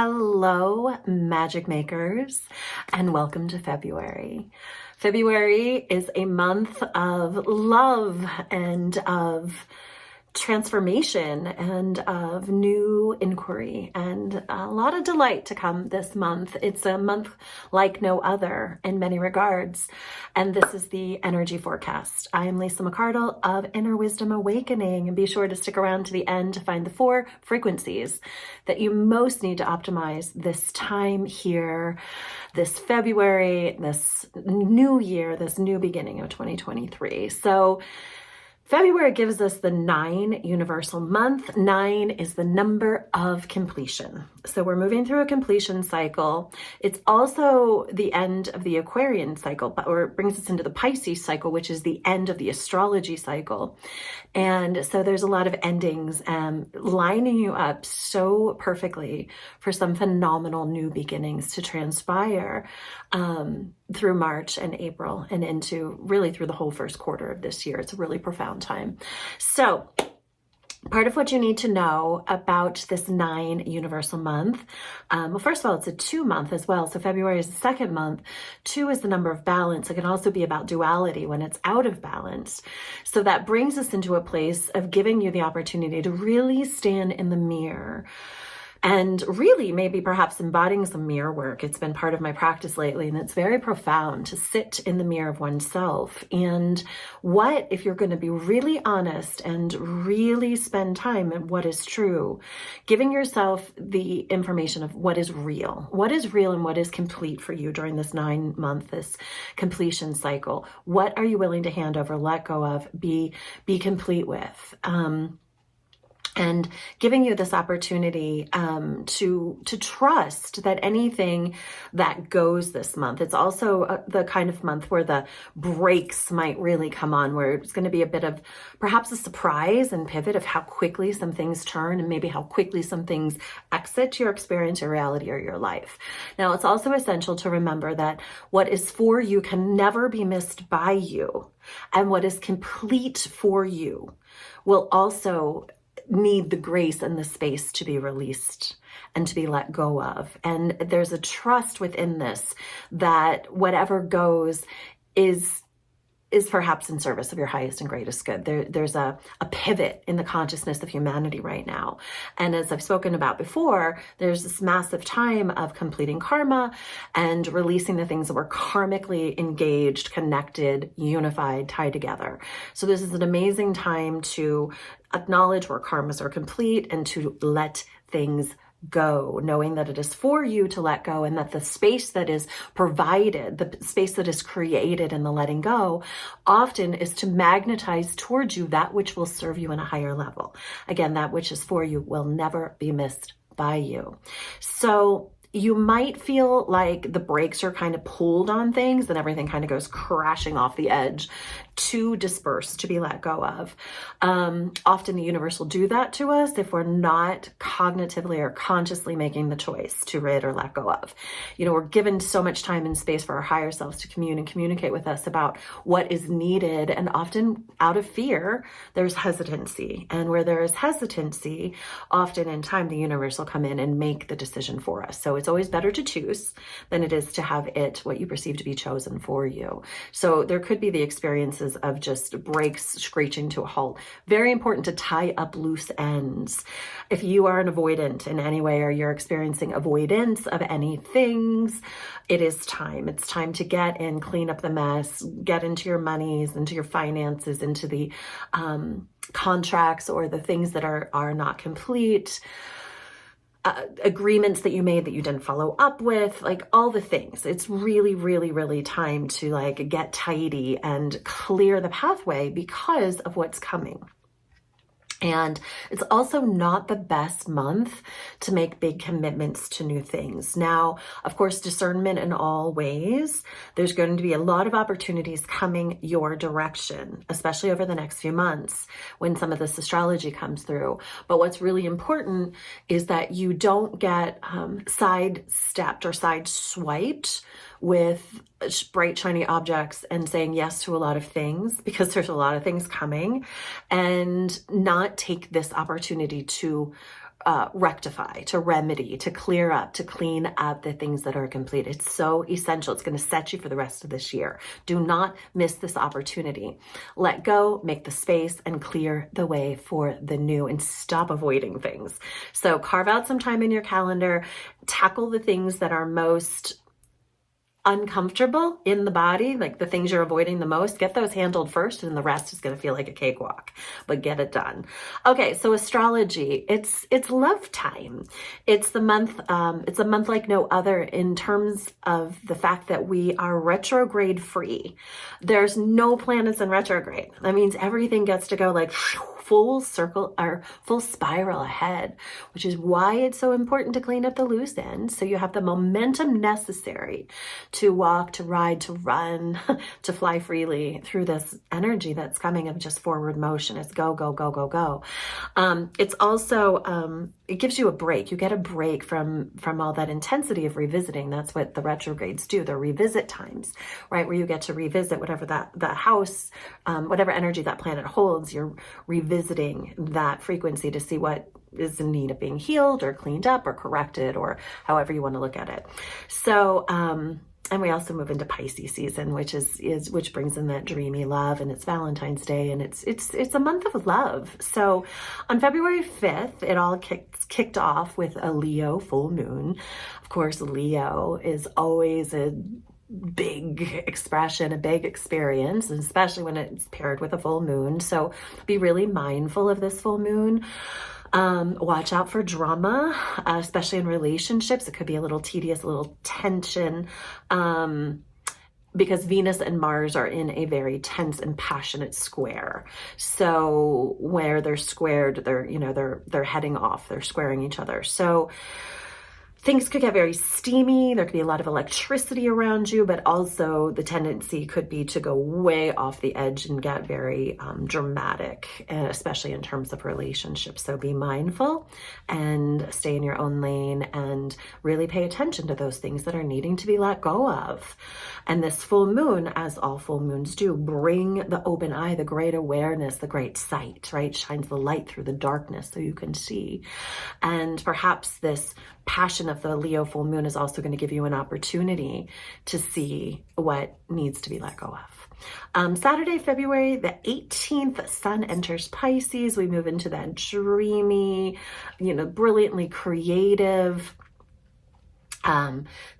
Hello, magic makers, and welcome to February. February is a month of love and of transformation and of new inquiry and a lot of delight to come this month. It's a month like no other in many regards. And this is the energy forecast. I am Lisa McCardle of Inner Wisdom Awakening, and be sure to stick around to the end to find the 4 frequencies that you most need to optimize this time here, this February, this new year, this new beginning of 2023. So February gives us the 9 universal month. 9 is the number of completion. So we're moving through a completion cycle. It's also the end of the Aquarian cycle, or it brings us into the Pisces cycle, which is the end of the astrology cycle. And so there's a lot of endings lining you up so perfectly for some phenomenal new beginnings to transpire through March and April and into really through the whole first quarter of this year. It's a really profound time. So part of what you need to know about this 9 universal month, well, first of all, it's a 2 month as well. So February is the second month. 2 is the number of balance. It can also be about duality when it's out of balance. So that brings us into a place of giving you the opportunity to really stand in the mirror and really maybe perhaps embodying some mirror work. It's been part of my practice lately, and it's very profound to sit in the mirror of oneself. And what, if you're going to be really honest and really spend time in what is true, giving yourself the information of what is real and what is complete for you during this 9 month, this completion cycle. What are you willing to hand over, let go of, be complete with? And giving you this opportunity to trust that anything that goes this month. It's also the kind of month where the brakes might really come on, where it's going to be a bit of perhaps a surprise and pivot of how quickly some things turn and maybe how quickly some things exit your experience, your reality, or your life. Now, it's also essential to remember that what is for you can never be missed by you, and what is complete for you will also need the grace and the space to be released and to be let go of. And there's a trust within this that whatever goes is perhaps in service of your highest and greatest good. There's a pivot in the consciousness of humanity right now. And as I've spoken about before, there's this massive time of completing karma and releasing the things that were karmically engaged, connected, unified, tied together. So this is an amazing time to acknowledge where karmas are complete and to let things go, knowing that it is for you to let go, and that the space that is provided, the space that is created in the letting go, often is to magnetize towards you that which will serve you in a higher level. Again, that which is for you will never be missed by you. So you might feel like the brakes are kind of pulled on things and everything kind of goes crashing off the edge to disperse, to be let go of. Often the universe will do that to us if we're not cognitively or consciously making the choice to rid or let go of. You know, we're given so much time and space for our higher selves to communicate with us about what is needed. And often out of fear, there's hesitancy. And where there is hesitancy, often in time, the universe will come in and make the decision for us. So it's always better to choose than it is to have it, what you perceive to be chosen for you. So there could be the experiences of just brakes screeching to a halt. Very important to tie up loose ends. If you are an avoidant in any way, or you're experiencing avoidance of any things, it is time. It's time to get in, clean up the mess, get into your monies, into your finances, into the contracts or the things that are not complete. Agreements that you made that you didn't follow up with, like all the things. It's really, really, really time to like get tidy and clear the pathway because of what's coming. And it's also not the best month to make big commitments to new things. Now, of course, discernment in all ways. There's going to be a lot of opportunities coming your direction, especially over the next few months when some of this astrology comes through. But what's really important is that you don't get sidestepped or sideswiped with bright, shiny objects and saying yes to a lot of things, because there's a lot of things coming, and not take this opportunity to rectify, to remedy, to clear up, to clean up the things that are complete. It's so essential. It's going to set you for the rest of this year. Do not miss this opportunity. Let go, make the space, and clear the way for the new, and stop avoiding things. So carve out some time in your calendar, tackle the things that are most uncomfortable in the body, like the things you're avoiding the most. Get those handled first, and the rest is going to feel like a cakewalk, but get it done. Okay, so astrology, it's love time. It's the month, it's a month like no other in terms of the fact that we are retrograde free. There's no planets in retrograde. That means everything gets to go like full circle or full spiral ahead, which is why it's so important to clean up the loose ends, so you have the momentum necessary to walk, to ride, to run, to fly freely through this energy that's coming of just forward motion. It's go, go, go, go, go. It's also, it gives you a break. You get a break from all that intensity of revisiting. That's what the retrogrades do. They're revisit times, right? Where you get to revisit whatever that house, whatever energy that planet holds. You're revisiting that frequency to see what is in need of being healed or cleaned up or corrected, or however you want to look at it. So, and we also move into Pisces season, which which brings in that dreamy love, and it's Valentine's Day, and it's a month of love. So on February 5th, it all kicked off with a Leo full moon. Of course, Leo is always a big expression, a big experience, and especially when it's paired with a full moon. So be really mindful of this full moon. Watch out for drama, especially in relationships. It could be a little tedious, a little tension, because Venus and Mars are in a very tense and passionate square. So where they're squared, they're heading off, they're squaring each other. So things could get very steamy. There could be a lot of electricity around you, but also the tendency could be to go way off the edge and get very dramatic, especially in terms of relationships. So be mindful and stay in your own lane and really pay attention to those things that are needing to be let go of. And this full moon, as all full moons do, bring the open eye, the great awareness, the great sight, right? Shines the light through the darkness so you can see. And perhaps this passion of the Leo full moon is also going to give you an opportunity to see what needs to be let go of. Saturday, February the 18th, Sun enters Pisces. We move into that dreamy, brilliantly creative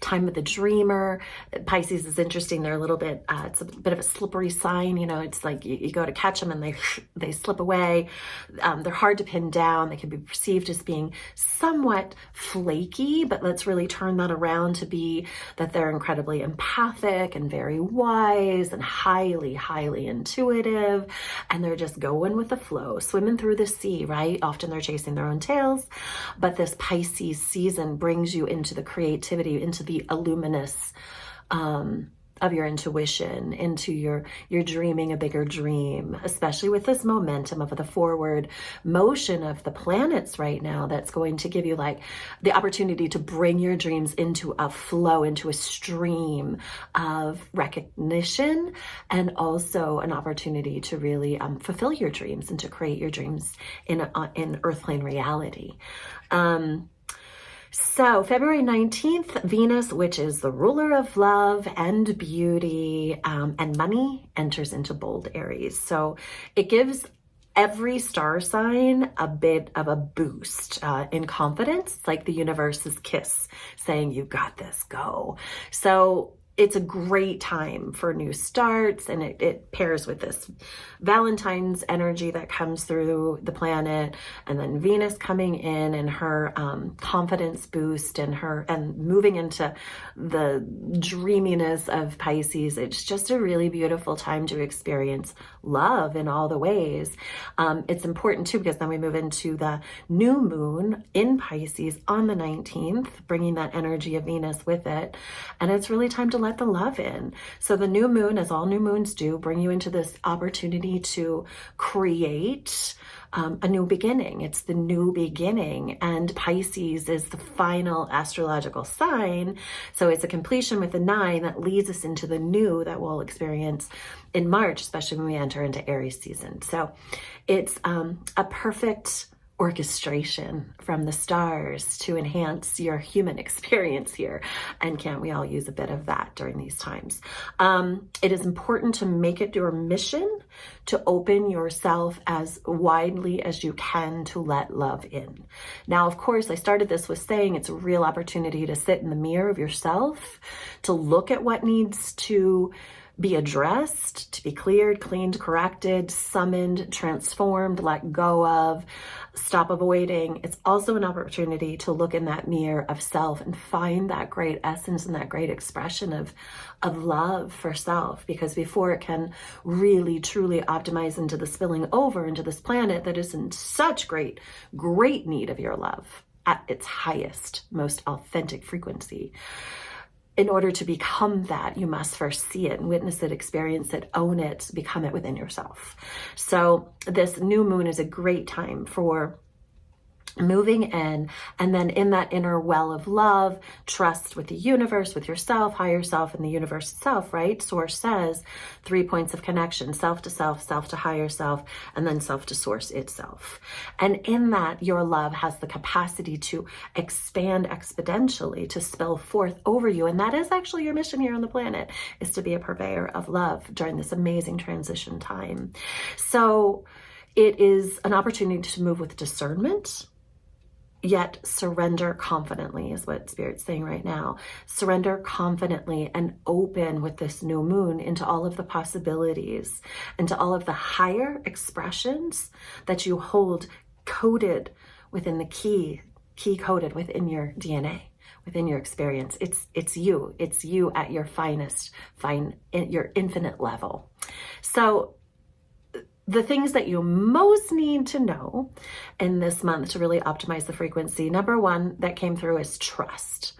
time of the dreamer. Pisces is interesting. They're a little bit, it's a bit of a slippery sign. It's like you go to catch them and they slip away. They're hard to pin down. They can be perceived as being somewhat flaky, but let's really turn that around to be that they're incredibly empathic and very wise and highly, highly intuitive. And they're just going with the flow, swimming through the sea, right? Often they're chasing their own tails, but this Pisces season brings you into the creativity, into the illuminous of your intuition, into your dreaming a bigger dream, especially with this momentum of the forward motion of the planets right now. That's going to give you like the opportunity to bring your dreams into a flow, into a stream of recognition, and also an opportunity to really fulfill your dreams and to create your dreams in earth plane reality. So February 19th, Venus, which is the ruler of love and beauty and money, enters into bold Aries. So it gives every star sign a bit of a boost in confidence, like the universe's kiss saying, "You got this, go." So it's a great time for new starts, and it pairs with this Valentine's energy that comes through the planet, and then Venus coming in and her confidence boost and moving into the dreaminess of Pisces. It's just a really beautiful time to experience love in all the ways. It's important too, because then we move into the new moon in Pisces on the 19th, bringing that energy of Venus with it. And it's really time to let the love in. So the new moon, as all new moons do, bring you into this opportunity to create a new beginning. It's the new beginning, and Pisces is the final astrological sign. So it's a completion with the 9 that leads us into the new that we'll experience in March, especially when we enter into Aries season. So it's a perfect orchestration from the stars to enhance your human experience here. And can't we all use a bit of that during these times? It is important to make it your mission to open yourself as widely as you can to let love in. Now, of course, I started this with saying it's a real opportunity to sit in the mirror of yourself, to look at what needs to be addressed, to be cleared, cleaned, corrected, summoned, transformed, let go of, stop avoiding. It's also an opportunity to look in that mirror of self and find that great essence and that great expression of love for self, because before it can really, truly optimize into the spilling over into this planet that is in such great need of your love at its highest, most authentic frequency. In order to become that, you must first see it and witness it, experience it, own it, become it within yourself. So this new moon is a great time for moving in, and then in that inner well of love, trust with the universe, with yourself, higher self, and the universe itself, right? Source says 3 points of connection: self to higher self, and then self to source itself. And in that, your love has the capacity to expand exponentially, to spill forth over you. And that is actually your mission here on the planet, is to be a purveyor of love during this amazing transition time. So it is an opportunity to move with discernment, yet surrender confidently, is what Spirit's saying right now. Surrender confidently and open with this new moon into all of the possibilities, into all of the higher expressions that you hold coded within the key coded within your DNA, within your experience. It's you at your finest, your infinite level. So the things that you most need to know in this month to really optimize the frequency, number one that came through is trust.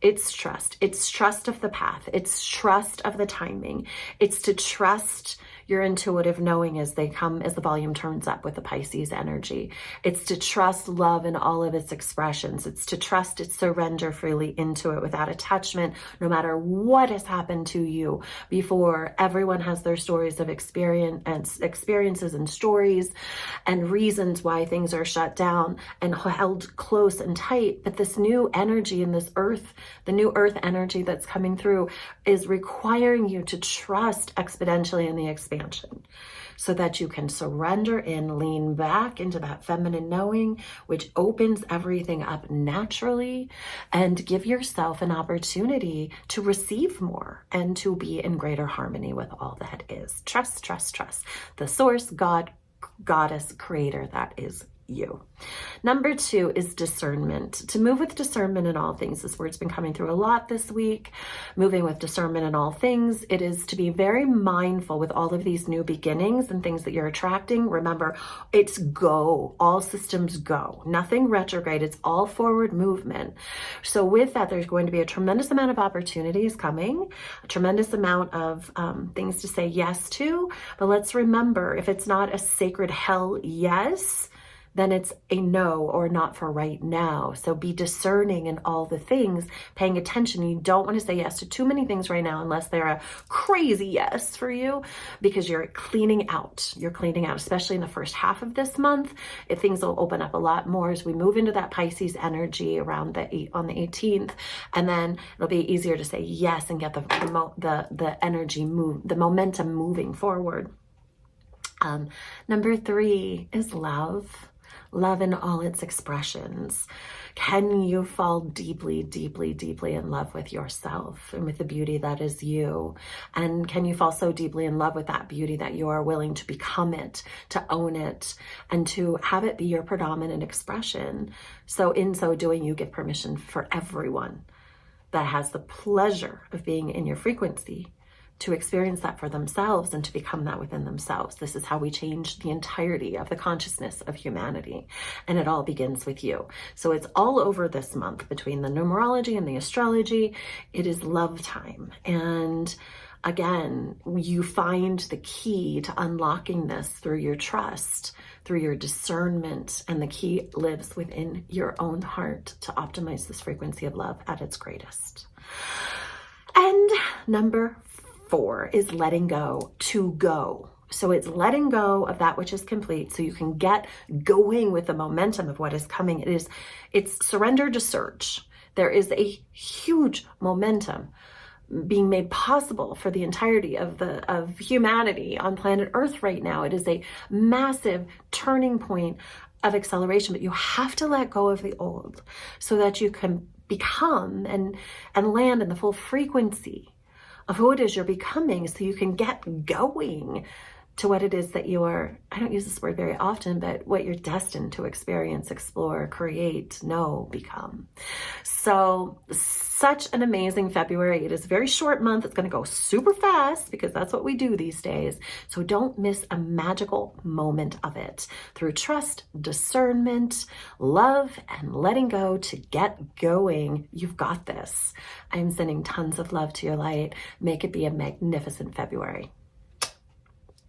It's trust. It's trust of the path. It's trust of the timing. It's to trust your intuitive knowing as they come, as the volume turns up with the Pisces energy. It's to trust love in all of its expressions. It's to trust it, surrender freely into it without attachment, no matter what has happened to you before. Everyone has their stories of experiences and stories and reasons why things are shut down and held close and tight. But this new energy in this earth, the new earth energy that's coming through, is requiring you to trust exponentially in the expansion, so that you can surrender in, lean back into that feminine knowing, which opens everything up naturally, and give yourself an opportunity to receive more and to be in greater harmony with all that is. Trust, trust, trust. The source, God, goddess, creator, that is you. Number two is discernment. To move with discernment in all things. This word's been coming through a lot this week. Moving with discernment in all things. It is to be very mindful with all of these new beginnings and things that you're attracting. Remember, it's go. All systems go. Nothing retrograde. It's all forward movement. So with that, there's going to be a tremendous amount of opportunities coming, a tremendous amount of things to say yes to. But let's remember, if it's not a sacred hell yes, then it's a no or not for right now. So be discerning in all the things, paying attention. You don't want to say yes to too many things right now unless they're a crazy yes for you, because you're cleaning out. You're cleaning out, especially in the first half of this month. If things will open up a lot more as we move into that Pisces energy around on the 18th, and then it'll be easier to say yes and get the energy move, the momentum moving forward. Number three is love. Love in all its expressions. Can you fall deeply, deeply, deeply in love with yourself and with the beauty that is you? And can you fall so deeply in love with that beauty that you are willing to become it, to own it, and to have it be your predominant expression? So in so doing, you give permission for everyone that has the pleasure of being in your frequency to experience that for themselves and to become that within themselves. This is how we change the entirety of the consciousness of humanity. And it all begins with you. So it's all over this month between the numerology and the astrology. It is love time. And again, you find the key to unlocking this through your trust, through your discernment, and the key lives within your own heart to optimize this frequency of love at its greatest. And number 4 is letting go, to go. So it's letting go of that which is complete so you can get going with the momentum of what is coming. It's surrender to search. There is a huge momentum being made possible for the entirety of humanity on planet Earth right now. It is a massive turning point of acceleration, but you have to let go of the old so that you can become and land in the full frequency of who it is you're becoming, so you can get going to what it is that you're, I don't use this word very often, but what you're destined to experience, explore, create, know, become. So such an amazing February. It is a very short month. It's going to go super fast because that's what we do these days. So don't miss a magical moment of it. Through trust, discernment, love, and letting go to get going, you've got this. I'm sending tons of love to your light. Make it be a magnificent February.